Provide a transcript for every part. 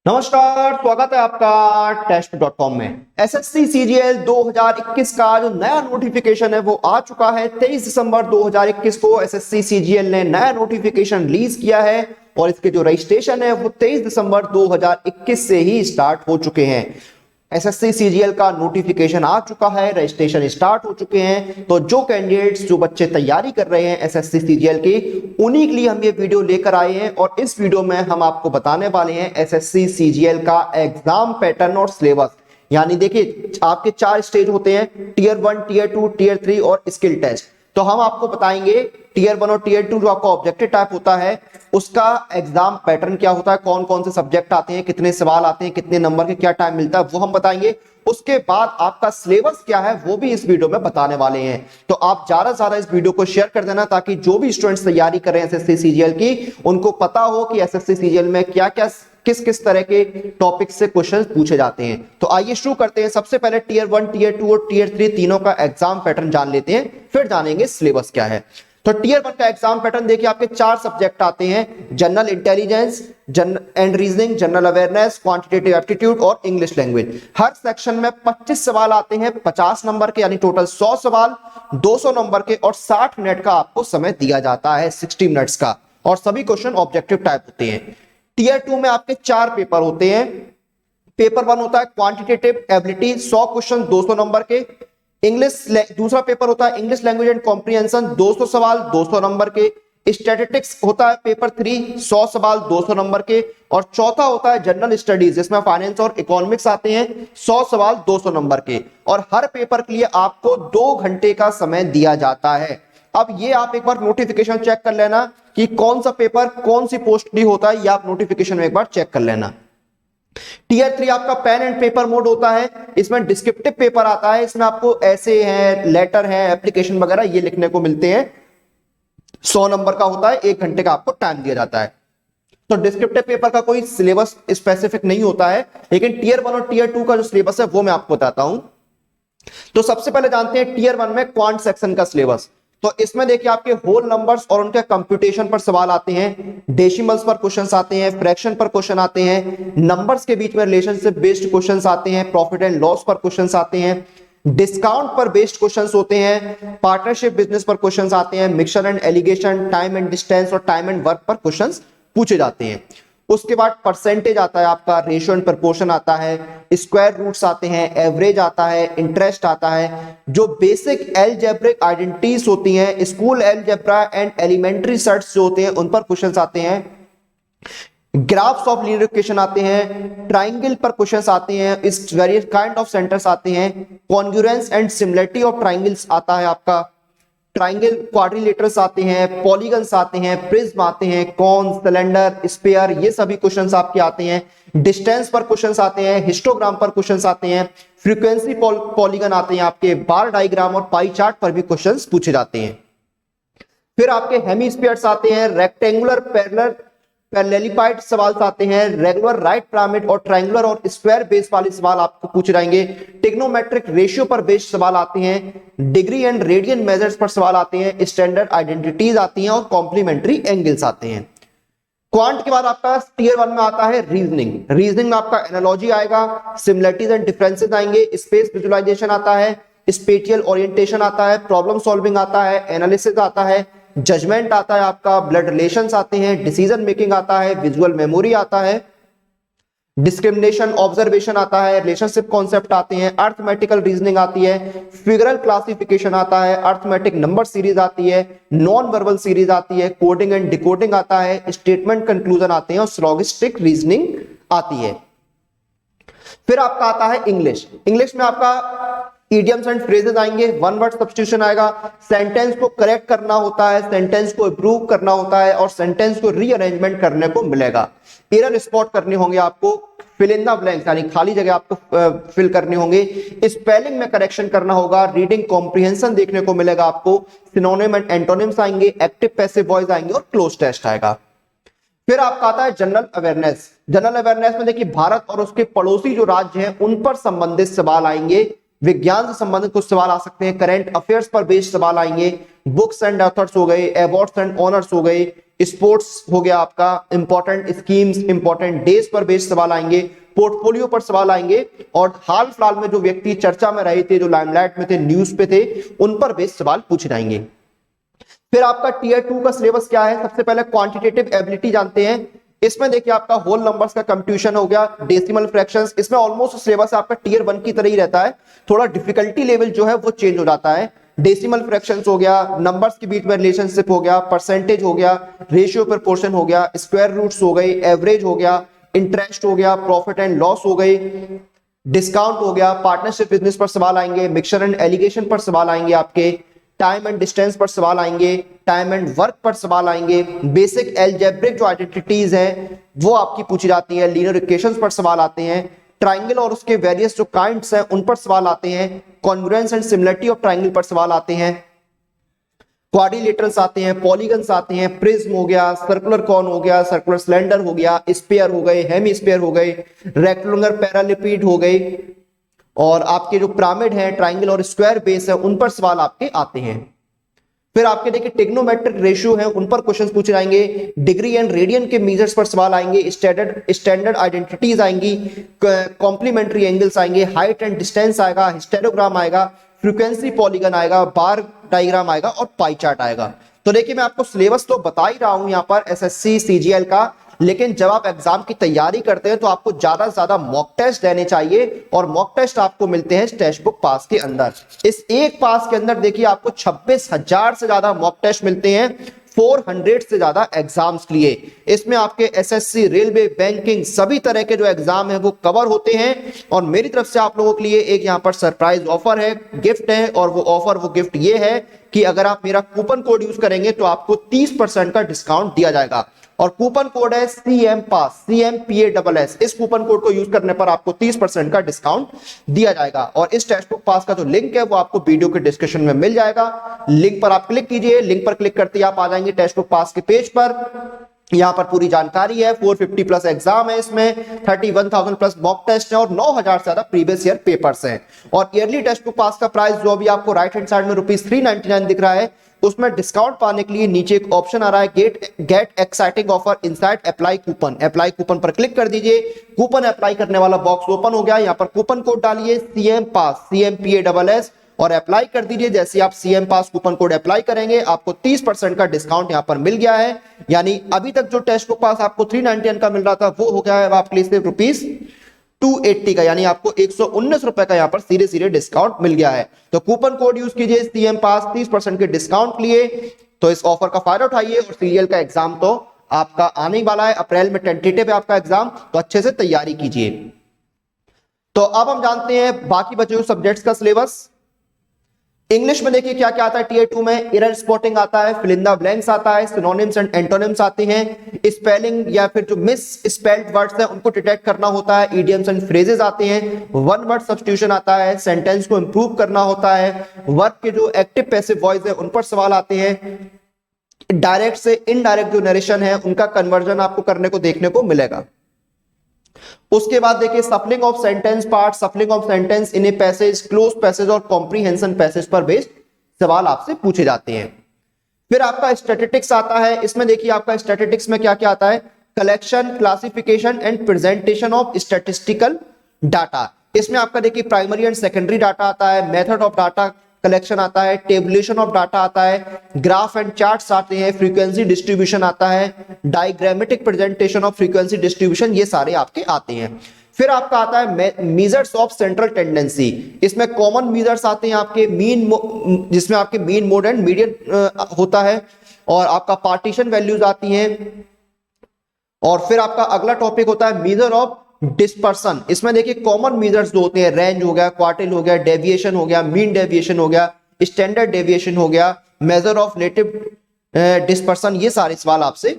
नमस्कार, स्वागत है आपका टेस्ट.com में। एसएससी सीजीएल 2021 का जो नया नोटिफिकेशन है वो आ चुका है। 23 दिसंबर 2021 को एसएससी सीजीएल ने नया नोटिफिकेशन रिलीज किया है और इसके जो रजिस्ट्रेशन है वो 23 दिसंबर 2021 से ही स्टार्ट हो चुके हैं। एसएससी सीजीएल का नोटिफिकेशन आ चुका है, रजिस्ट्रेशन स्टार्ट हो चुके हैं। तो जो कैंडिडेट्स, जो बच्चे तैयारी कर रहे हैं एसएससी सीजीएल की, उन्हीं के लिए हम ये वीडियो लेकर आए हैं और इस वीडियो में हम आपको बताने वाले हैं एसएससी सीजीएल का एग्जाम पैटर्न और सिलेबस। यानी देखिए, आपके 4 स्टेज होते हैं, टीयर 1, टीयर 2, टीयर 3 और स्किल टेस्ट। तो हम आपको बताएंगे टीयर 1 और टीयर 2 जो आपका ऑब्जेक्टिव टाइप होता है उसका एग्जाम पैटर्न क्या होता है, कौन कौन से सब्जेक्ट आते हैं, कितने सवाल आते हैं, कितने नंबर के, क्या टाइम मिलता है, वो हम बताएंगे। उसके बाद आपका सिलेबस क्या है वो भी इस वीडियो में बताने वाले हैं। तो आप ज्यादा से ज्यादा इस वीडियो को शेयर कर देना ताकि जो भी स्टूडेंट्स तैयारी कर रहे हैं एसएससी सीजीएल की, उनको पता हो कि एसएससी सीजीएल में क्या क्या, किस किस तरह के टॉपिक से क्वेश्चंस पूछे जाते हैं। तो आइए शुरू करते हैं। सबसे पहले टीयर 1, टीयर 2 और टीयर 3 तीनों का एग्जाम पैटर्न जान लेते हैं, फिर जानेंगे सिलेबस क्या है। तो टीयर 1 का एग्जाम पैटर्न देखिए, आपके 4 सब्जेक्ट आते हैं, general intelligence and reasoning, general awareness, quantitative aptitude और इंग्लिश लैंग्वेज। हर सेक्शन में 25 सवाल आते हैं, 50 नंबर के, यानी टोटल 100 सवाल, 200 नंबर के और 60 मिनट का आपको समय दिया जाता है, 60 मिनट्स का, और सभी क्वेश्चन ऑब्जेक्टिव टाइप होते हैं। टीयर 2 में आपके 4 पेपर होते हैं। पेपर 1 होता है क्वांटिटेटिव एबिलिटी, 100 क्वेश्चन, 200 नंबर के। इंग्लिश दूसरा पेपर होता है इंग्लिश लैंग्वेज एंड कॉम्प्रिहेंशन, 200 सवाल, 200 नंबर के। स्टैटिस्टिक्स होता है पेपर 3, 100 सवाल, 200 नंबर के। और चौथा होता है जनरल स्टडीज, जिसमें फाइनेंस और इकोनॉमिक्स आते हैं, 100 सवाल, 200 नंबर के। और हर पेपर के लिए आपको 2 घंटे का समय दिया जाता है। अब ये आप एक बार नोटिफिकेशन चेक कर लेना कि कौन सा पेपर कौन सी पोस्ट की होता है, ये आप नोटिफिकेशन में एक बार चेक कर लेना। टीयर 3 आपका पेन एंड पेपर मोड होता है, इसमें डिस्क्रिप्टिव पेपर आता है, इसमें आपको ऐसे हैं, लेटर है, एप्लीकेशन वगैरह ये लिखने को मिलते हैं। 100 नंबर का होता है, 1 घंटे का आपको टाइम दिया जाता है। तो डिस्क्रिप्टिव पेपर का कोई सिलेबस स्पेसिफिक नहीं होता है, लेकिन टीयर 1 और टीयर 2 का जो सिलेबस है वो मैं आपको बताता हूं। तो सबसे पहले जानते हैं टीयर 1 में क्वांट सेक्शन का सिलेबस। तो इसमें देखिए, आपके होल नंबर्स और उनके कंप्यूटेशन पर सवाल आते हैं, डेसिमल्स पर क्वेश्चंस आते हैं, फ्रैक्शन पर क्वेश्चन आते हैं, नंबर्स के बीच में रिलेशनशिप बेस्ड क्वेश्चंस आते हैं, प्रॉफिट एंड लॉस पर क्वेश्चंस आते हैं, डिस्काउंट पर बेस्ड क्वेश्चंस होते हैं, पार्टनरशिप बिजनेस पर क्वेश्चंस आते हैं, mixture and allegation, time and distance और टाइम एंड वर्क पर क्वेश्चंस पूछे जाते हैं। उसके बाद परसेंटेज आता है आपका, रेशियो एंड प्रोपोर्शन आता है, स्क्वायर रूट्स आते हैं, एवरेज आता है, इंटरेस्ट आता है, जो बेसिक अलजेब्रिक आइडेंटिटीज होती हैं, school algebra and elementary sets जो होते हैं उन पर क्वेश्चंस आते हैं, ग्राफ्स ऑफ लीनियर इक्वेशन आते हैं, ट्राइंगल पर क्वेश्चंस आते हैं, इस वेरियस काइंड ऑफ सेंटर्स आते हैं, congruence and similarity of triangles आता है आपका, ट्राइंगल क्वाड्रिलेटरल्स आते हैं, पॉलीगन्स आते हैं, प्रिज्म आते हैं, कॉन, सिलेंडर, स्फीयर, ये सभी क्वेश्चंस आपके आते हैं, डिस्टेंस पर क्वेश्चंस आते हैं, हिस्टोग्राम पर क्वेश्चंस आते हैं, फ्रीक्वेंसी पॉलीगन आते हैं, आपके बार डायग्राम और पाई चार्ट पर भी क्वेश्चंस पूछे जाते हैं। फिर आपके हेमीस्फीयर्स आते हैं, रेक्टेंगुलर पैरेललिपाइड सवाल आते हैं, रेगुलर राइट पिरामिड और ट्रायंगुलर और स्क्वायर बेस वाले सवाल आपको पूछे जाएंगे, टिग्नोमेट्रिक रेशियो पर बेस्ड सवाल आते हैं, डिग्री एंड रेडियन मेजर्स पर सवाल आते हैं, स्टैंडर्ड आइडेंटिटीज आती हैं और कॉम्प्लीमेंट्री एंगल्स आते हैं। क्वांट के बाद आपका टीयर 1 में आता है रीजनिंग। रीजनिंग में आपका एनालॉजी आएगा, सिमिलरिटीज एंड डिफरेंसेस आएंगे, स्पेस विजुअलाइजेशन आता है, स्पेटियल ओरिएंटेशन आता है, प्रॉब्लम सॉल्विंग आता है, एनालिसिस आता है, जजमेंट आता है आपका, ब्लड रिलेशंस आते हैं, डिसीजन मेकिंग आता है, विजुअल मेमोरी आता है, डिस्क्रिमिनेशन ऑब्जर्वेशन आता है, रिलेशनशिप कॉन्सेप्ट आते हैं, अर्थमेटिकल रीजनिंग आती है, फिगरल क्लासिफिकेशन आता है, अर्थमेटिक नंबर सीरीज आती है, नॉन वर्बल सीरीज आती है, कोडिंग एंड डिकोडिंग आता है, स्टेटमेंट कंक्लूजन आते हैं और सिलोगिस्टिक रीजनिंग आती है। फिर आपका आता है इंग्लिश। इंग्लिश में आपका इडियम्स एंड फ्रेजेस आएंगे, वन वर्ड सब्स्टिट्यूशन आएगा, सेंटेंस को करेक्ट करना होता है, सेंटेंस को इंप्रूव करना होता है और सेंटेंस को रीअरेंजमेंट करने को मिलेगा। एरर स्पॉट करने होंगे आपको, फिल इन द ब्लैंक्स यानी खाली जगह आपको फिल करने होंगे, स्पेलिंग में करेक्शन करना होगा, रीडिंग कॉम्प्रिहेंशन देखने को मिलेगा आपको, सिनोनिम एंड एंटोनिम्स आएंगे, एक्टिव पैसिव वॉइस आएंगे और क्लोज टेस्ट आएगा। फिर आपका आता है जनरल अवेयरनेस। जनरल अवेयरनेस में देखिए, भारत और उसके पड़ोसी जो राज्य हैं उन पर संबंधित सवाल आएंगे, विज्ञान से संबंधित कुछ सवाल आ सकते हैं, करंट अफेयर्स पर बेस्ड सवाल आएंगे, बुक्स एंड ऑथर्स हो गए, अवार्ड्स एंड ऑनर्स हो गए, स्पोर्ट्स हो गया आपका, इंपॉर्टेंट स्कीम्स, इंपॉर्टेंट डेज पर बेस्ड सवाल आएंगे, पोर्टफोलियो पर सवाल आएंगे, और हाल फिलहाल में जो व्यक्ति चर्चा में रहे थे, जो लाइमलाइट में थे, न्यूज पे थे, उन पर बेस्ड सवाल पूछे जाएंगे। फिर आपका टीयर 2 का सिलेबस क्या है? सबसे पहले क्वांटिटेटिव एबिलिटी जानते हैं। इसमें देखिए आपका होल नंबर्स का कंप्यूटेशन हो गया, डेसिमल फ्रैक्शंस, इसमें ऑलमोस्ट सिलेबस आपका टीयर 1 की तरह ही रहता है, थोड़ा डिफिकल्टी लेवल जो है वो चेंज हो जाता है। डेसिमल फ्रैक्शंस हो गया, नंबर्स के बीच में रिलेशनशिप हो गया, परसेंटेज हो गया, रेशियो प्रोपोर्शन हो गया, स्क्वायर रूट्स हो गई, एवरेज हो गया, इंटरेस्ट हो गया, प्रॉफिट एंड लॉस हो गई, डिस्काउंट हो गया, पार्टनरशिप बिजनेस पर सवाल आएंगे, मिक्सचर एंड एलिगेशन पर सवाल आएंगे, आपके टाइम एंड डिस्टेंस पर सवाल आएंगे, टाइम एंड वर्क पर सवाल आएंगे, बेसिक एल्जेब्रिक जो आइडेंटिटीज हैं वो आपकी पूछी जाती है, लीनियर इक्वेशंस पर सवाल आते हैं, ट्राइंगल और उसके वेरियस जो काइंड्स हैं उन पर सवाल आते हैं, congruence and similarity of triangle पर सवाल आते हैं, क्वाड्रिलेटरल्स आते हैं, पॉलीगन्स आते हैं, प्रिज्म हो गया, सर्कुलर कॉन हो गया, सर्कुलर सिलेंडर हो गया, स्फीयर हो गए, हेमीस्फीयर हो गए, रेक्टेंगुलर पैरालिपिड हो गई, और आपके जो पिरामिड है, ट्राइंगल और स्क्वायर बेस है, उन पर सवाल आपके आते हैं। फिर आपके देखिए ट्रिग्नोमेट्रिक रेशियो है, उन पर क्वेश्चंस पूछे जाएंगे, डिग्री एंड रेडियन के मेजर्स पर सवाल आएंगे, स्टैंडर्ड आइडेंटिटीज आएंगी, कॉम्प्लीमेंट्री एंगल्स आएंगे, हाइट एंड डिस्टेंस आएगा, हिस्टेरोग्राम आएगा, फ्रीक्वेंसी पॉलीगन आएगा, बार डायग्राम आएगा और पाई चार्ट आएगा। तो देखिए मैं आपको सिलेबस तो बता ही रहा हूं यहां पर एसएससी सीजीएल का, लेकिन जब आप एग्जाम की तैयारी करते हैं तो आपको ज्यादा से ज्यादा मॉक टेस्ट देने चाहिए, और मॉक टेस्ट आपको मिलते हैं टेक्स्ट बुक पास के अंदर। इस एक पास के अंदर देखिए आपको 26,000 से ज्यादा मॉक टेस्ट मिलते हैं, 400 से ज्यादा एग्जाम्स के लिए। इसमें आपके एसएससी, रेलवे, बैंकिंग, सभी तरह के जो एग्जाम है वो कवर होते हैं। और मेरी तरफ से आप लोगों के लिए एक यहाँ पर सरप्राइज ऑफर है, गिफ्ट है, और वो ऑफर, वो गिफ्ट ये है कि अगर आप मेरा कूपन कोड यूज करेंगे तो आपको 30% का डिस्काउंट दिया जाएगा, और कूपन कोड है CM पास, CMPASS। इस कूपन कोड को यूज करने पर आपको 30% का डिस्काउंट दिया जाएगा। और इस टेक्स्ट बुक पास का जो लिंक है वो आपको वीडियो के डिस्क्रिप्शन में मिल जाएगा, लिंक पर आप क्लिक कीजिए, लिंक पर क्लिक करते ही आप आ जाएंगे टेक्स्ट बुक पास के पेज पर। यहां पर पूरी जानकारी है, 450 प्लस एग्जाम है, इसमें 31,000 प्लस मॉक टेस्ट है, और 9,000 से ज्यादा प्रीवियस ईयर पेपर्स हैं। और ईयरली टेक्स्ट बुक पास का प्राइस जो अभी आपको राइट हैंड साइड में ₹399 दिख रहा है, उसमें डिस्काउंट पाने के लिए नीचे एक ऑप्शन आ रहा है, gate exciting offer inside apply coupon. Apply coupon पर क्लिक कर दीजिए, कूपन अप्लाई करने वाला बॉक्स ओपन हो गया। यहां पर कूपन कोड डालिए CM पास, CMPASS, और अप्लाई कर दीजिए। जैसे आप CM पास कूपन कोड अप्लाई करेंगे आपको 30% का डिस्काउंट यहां पर मिल गया है। यानी अभी तक जो टेक्स्ट बुक पास आपको 399 का मिल रहा था वो हो गया है आपके लिए सिर्फ ₹280 का, यानी आपको 119 रुपए का यहां पर सीधे सीधे डिस्काउंट मिल गया है। तो कूपन कोड यूज कीजिए CM पास, 30% के डिस्काउंट लिए। तो इस ऑफर का फायदा उठाइए, और सीरियल का एग्जाम तो आपका आने वाला है, अप्रैल में टेंटेटिव है आपका एग्जाम, तो अच्छे से तैयारी कीजिए। तो अब हम जानते हैं बाकी बचे हुए सब्जेक्ट्स का सिलेबस। इंग्लिश में देखिए क्या क्या आता है टीयर 2 में, एरर स्पॉटिंग आता है, फिल इन द ब्लैंक्स आता है, सिनोनिम्स एंड एंटोनिम्स आते हैं, स्पेलिंग या फिर जो मिस स्पेल्ड वर्ड्स हैं उनको डिटेक्ट करना होता है, इडियम्स एंड फ्रेजेस आते हैं, वन वर्ड सब्स्टिट्यूशन आता है, सेंटेंस को इंप्रूव करना होता है, वर्ब के जो एक्टिव पैसिव वॉइस है उन पर सवाल आते हैं, डायरेक्ट से इनडायरेक्ट जो नरेशन है उनका कन्वर्जन आपको करने को देखने को मिलेगा। उसके बाद देखिए सफलिंग of sentence part, सफलिंग of sentence in a passage, close passage और कॉम्प्रीहेंशन पैसेज पर बेस्ड सवाल आपसे पूछे जाते हैं। फिर आपका स्टैटिस्टिक्स आता है। इसमें देखिए आपका स्टैटिस्टिक्स में क्या क्या आता है, collection, classification and presentation of statistical data. इसमें आपका देखिए प्राइमरी एंड सेकेंडरी डाटा आता है, मेथड ऑफ डाटा कलेक्शन आता है, टेबुलेशन ऑफ डाटा आता है, ग्राफ एंड चार्ट्स आते हैं, फ्रीक्वेंसी डिस्ट्रीब्यूशन आता है, diagrammatic presentation of frequency distribution, ये सारे आपके आते हैं। फिर आपका आता है मेजर्स ऑफ सेंट्रल टेंडेंसी। इसमें कॉमन मेजर्स आते हैं आपके, मीन, जिसमें आपके मीन, मोड एंड मीडियन होता है, और आपका पार्टीशन वैल्यूज आती हैं। और फिर आपका अगला टॉपिक होता है मेजर ऑफ डिस्पर्सन। इसमें देखिए कॉमन मेजर्स जो होते हैं, रेंज हो गया, क्वार्टिल हो गया, डेविएशन हो गया, मीन डेविएशन हो गया, स्टैंडर्ड डेविएशन हो गया, मेजर ऑफ रिलेटिव डिस्पर्सन, ये सारे सवाल आपसे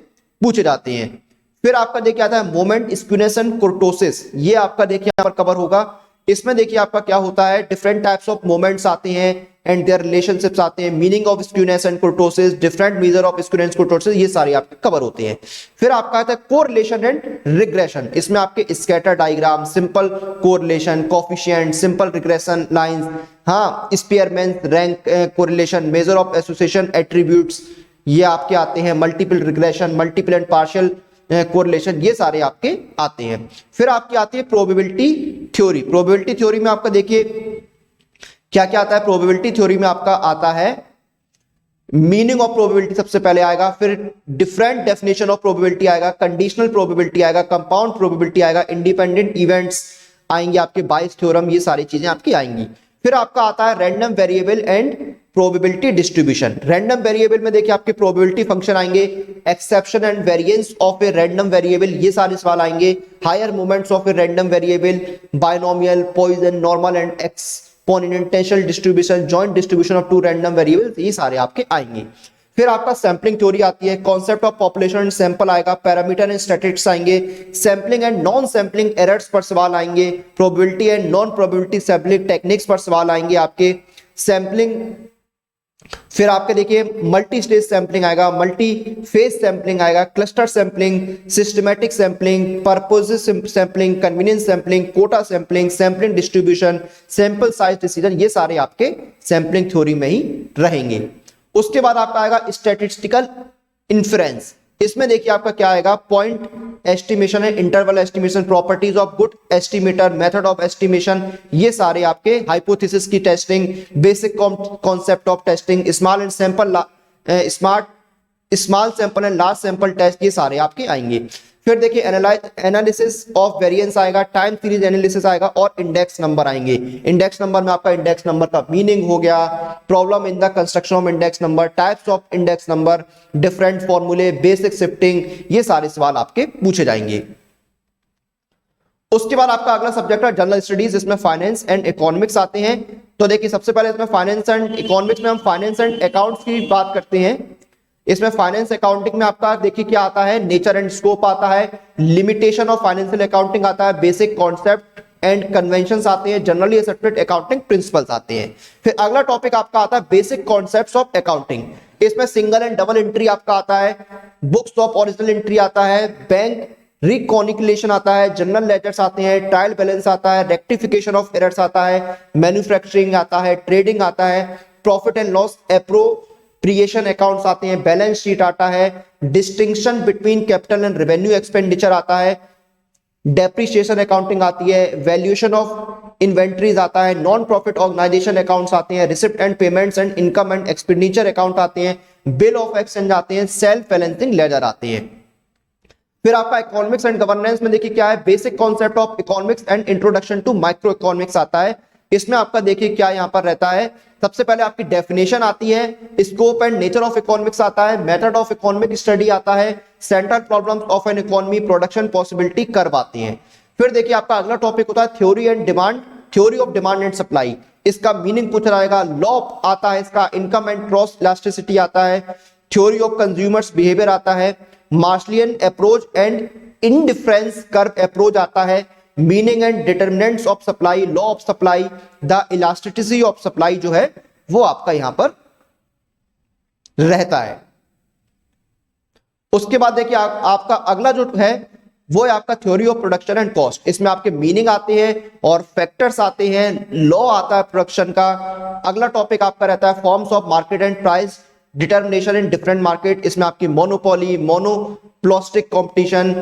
पूछे जाते हैं। फिर आपका देखिए आता है मोमेंट, स्क्यूनेस एंड कुर्टोसिस, ये आपका देखिए यहाँ पर कवर होगा। इसमें देखिए आपका क्या होता है, डिफरेंट टाइप्स ऑफ मोमेंट्स आते हैं एंड देयर रिलेशनशिप्स आते हैं, meaning of skewness and कुर्टोसिस, different measure of skewness कुर्टोसिस, ये सारे आपके कवर होते हैं। फिर आपका आता है कोरिलेशन एंड रिग्रेशन। इसमें आपके scatter diagram, simple correlation, coefficient, simple regression lines, हाँ, Spearman rank correlation, measure of association, attributes, ये आपके आते हैं multiple regression, multiple and partial correlation, ये सारे आपके आते हैं। फिर आपकी आती है प्रोबेबिलिटी थ्योरी। प्रोबेबिलिटी थ्योरी में आपका देखिए क्या क्या आता है। प्रोबेबिलिटी थ्योरी में आपका आता है मीनिंग ऑफ प्रोबेबिलिटी सबसे पहले आएगा, फिर डिफरेंट डेफिनेशन ऑफ प्रोबेबिलिटी आएगा, कंडीशनल प्रोबेबिलिटी आएगा, कंपाउंड प्रोबेबिलिटी आएगा, इंडिपेंडेंट इवेंट्स आएंगे, आपके बायस थ्योरम, ये सारी चीजें आपकी आएंगी। फिर आपका आता है random variable and probability distribution. Random variable में देखिए आपके प्रोबेबिलिटी फंक्शन आएंगे, exception and variance of a random variable, ये सारे सवाल आएंगे, higher moments of a random variable, binomial, Poisson, normal and exponential distribution, joint distribution of two random variables, ये सारे आपके आएंगे। फिर आपका सैंपलिंग थ्योरी आती है, concept of population and sample आएगा, पैरामीटर एंड स्टैटिस्टिक्स आएंगे, sampling and non sampling errors पर सवाल आएंगे, probability and non probability sampling techniques पर सवाल आएंगे आपके, सैंपलिंग। फिर आपके देखिए मल्टी स्टेज सैंपलिंग आएगा, मल्टी फेज सैंपलिंग आएगा, cluster sampling, systematic sampling, purposes sampling, convenience sampling, quota sampling, sampling distribution, sample size decision, ये सारे आपके सैंपलिंग थ्योरी में ही रहेंगे। उसके बाद आपका आएगा स्टैटिस्टिकल इन्फ्रेंस। इसमें देखिए आपका क्या आएगा, पॉइंट एस्टिमेशन है, interval estimation, properties of good estimator, method of estimation, ये सारे आपके, हाइपोथेसिस की testing, basic concept of testing, small and sample small sample and large sample test, ये सारे आपके आएंगे। फिर देखिए एनालिसिस ऑफ वेरिएंस आएगा, टाइम सीरीज एनालिसिस आएगा और इंडेक्स नंबर आएंगे। इंडेक्स नंबर में आपका इंडेक्स नंबर का मीनिंग हो गया, problem in the construction of index number, types of index number, different फॉर्मूले, बेसिक शिफ्टिंग, ये सारे सवाल आपके पूछे जाएंगे। उसके बाद आपका अगला सब्जेक्ट है जनरल स्टडीज, इसमें फाइनेंस एंड इकोनॉमिक्स आते हैं। तो देखिए सबसे पहले इसमें फाइनेंस एंड इकोनॉमिक्स में हम फाइनेंस एंड अकाउंट्स की बात करते हैं। इसमें फाइनेंस अकाउंटिंग में आपका देखिए क्या आता है, नेचर एंड स्कोप आता है, लिमिटेशन ऑफ फाइनेंशियल अकाउंटिंग आता है, बेसिक कॉन्सेप्ट एंड कन्वेंशंस आते हैं, जनरली एक्सेप्टेड अकाउंटिंग प्रिंसिपल्स आते हैं। फिर अगला टॉपिक आपका आता है बेसिक कॉन्सेप्ट्स ऑफ अकाउंटिंग। इसमें सिंगल एंड डबल एंट्री आपका आता है, बुक्स ऑफ ओरिजिनल एंट्री आता है, बैंक रिकॉनिकुलेशन आता है, जनरल लेजर्स आते हैं, ट्रायल बैलेंस आता है, रेक्टिफिकेशन ऑफ एरर्स आता है, मैन्युफैक्चरिंग आता है, ट्रेडिंग आता है, profit and loss appropriation accounts आते हैं, बैलेंस शीट आता है, distinction between capital and revenue expenditure आता है, डेप्रिसिएशन अकाउंटिंग आती है, वैल्यूएशन ऑफ इन्वेंट्रीज आता है, नॉन प्रॉफिट ऑर्गेनाइजेशन अकाउंट्स आते हैं, receipt and payments and income and expenditure account आते हैं, बिल ऑफ एक्सचेंज आते हैं, सेल्फ बैलेंसिंग लेजर आते हैं। फिर आपका इकोनॉमिक्स एंड गवर्नेंस में देखिए क्या है, basic concept of economics and introduction to micro economics आता है। इसमें आपका देखिए क्या यहां पर रहता है, सबसे पहले आपकी डेफिनेशन आती है, scope and nature of economics आता है, मेथड ऑफ इकोनॉमिक स्टडी आता है, central problems of an economy, production possibility curve आती है। फिर देखिए आपका अगला टॉपिक होता है theory and demand, theory of demand and supply, इसका मीनिंग पूछा जाएगा, लॉ आता है इसका, इनकम एंड क्रॉस इलास्टिसिटी आता है, थ्योरी ऑफ कंज्यूमर्स बिहेवियर आता है, Marshallian approach and indifference curve approach आता है, meaning and determinants of supply, law of supply, the elasticity of supply जो है वो आपका यहां पर रहता है। उसके बाद देखिए आपका अगला जो है वो है आपका theory of production and cost. इसमें आपके मीनिंग आते हैं और फैक्टर्स आते हैं, लॉ आता है प्रोडक्शन का। अगला टॉपिक आपका रहता है forms of market and price determination in different market. इसमें आपकी monopoly, monopolistic competition,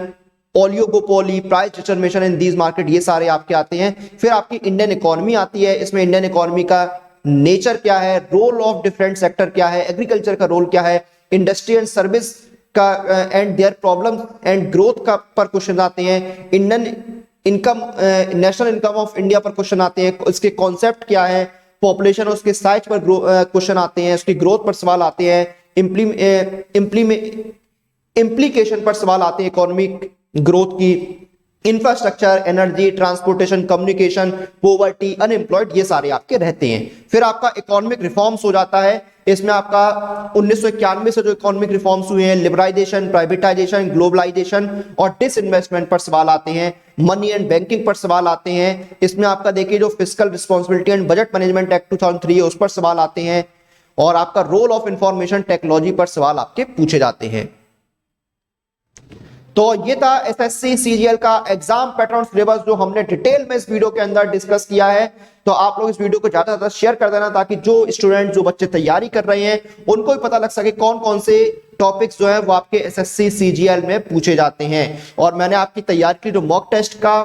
oligopoly, price determination in these market, ये सारे आपके आते हैं। फिर आपकी इंडियन इकोनॉमी आती है, इसमें इंडियन इकोनॉमी का नेचर क्या है, रोल ऑफ डिफरेंट सेक्टर क्या है, एग्रीकल्चर का रोल क्या है, इंडस्ट्री एंड सर्विस का and their problem and growth का पर क्वेश्चन आते हैं। Indian income, national income of India पर क्वेश्चन आते हैं, उसके कॉन्सेप्ट क्या है, पॉपुलेशन उसके साइज पर क्वेश्चन आते हैं, उसकी ग्रोथ पर सवाल आते हैं, इम्प्लीकेशन पर सवाल आते हैं इकोनॉमिक ग्रोथ की, infrastructure, energy, transportation, communication, poverty, unemployed, ये सारे आपके रहते हैं। फिर आपका इकोनॉमिक रिफॉर्म्स हो जाता है, इसमें आपका 1991 से जो इकोनॉमिक रिफॉर्म्स हुए हैं, लिबरलाइजेशन, प्राइवेटाइजेशन, ग्लोबलाइजेशन और डिसइन्वेस्टमेंट पर सवाल आते हैं, मनी एंड बैंकिंग पर सवाल आते हैं। इसमें आपका देखिए जो fiscal responsibility and budget management act 2003 है उस पर सवाल आते हैं, और आपका रोल ऑफ इंफॉर्मेशन टेक्नोलॉजी पर सवाल आपके पूछे जाते हैं। तो ये था एसएससी सीजीएल का एग्जाम पैटर्न सिलेबस जो हमने डिटेल में इस वीडियो के अंदर डिस्कस किया है। तो आप लोग इस वीडियो को ज्यादा से ज्यादा शेयर कर देना ताकि जो स्टूडेंट जो बच्चे तैयारी कर रहे हैं उनको भी पता लग सके कौन कौन से टॉपिक्स जो है वो आपके एसएससी सीजीएल में पूछे जाते हैं। और मैंने आपकी तैयारी की जो मॉक टेस्ट का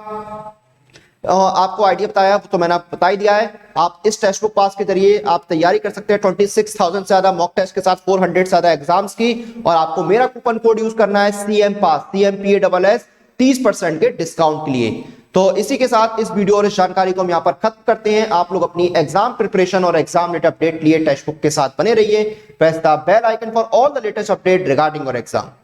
आपको आइडिया बताया तो मैंने आपको बता ही दिया है। आप इस टेस्ट बुक पास के जरिए आप तैयारी कर सकते हैं 26,000 से ज्यादा मॉक टेस्ट के साथ 400 से ज्यादा एग्जाम्स की। और आपको मेरा कूपन कोड यूज करना है CM पास CMPASS 30% के डिस्काउंट के लिए। तो इसी के साथ इस वीडियो और इस जानकारी को हम यहाँ पर खत्म करते हैं। आप लोग अपनी एग्जाम प्रिपरेशन और एग्जाम लेटर अपडेट लिए टेक्स्ट बुक के साथ बने रहिए। Press the bell icon for all the latest update regarding your exam.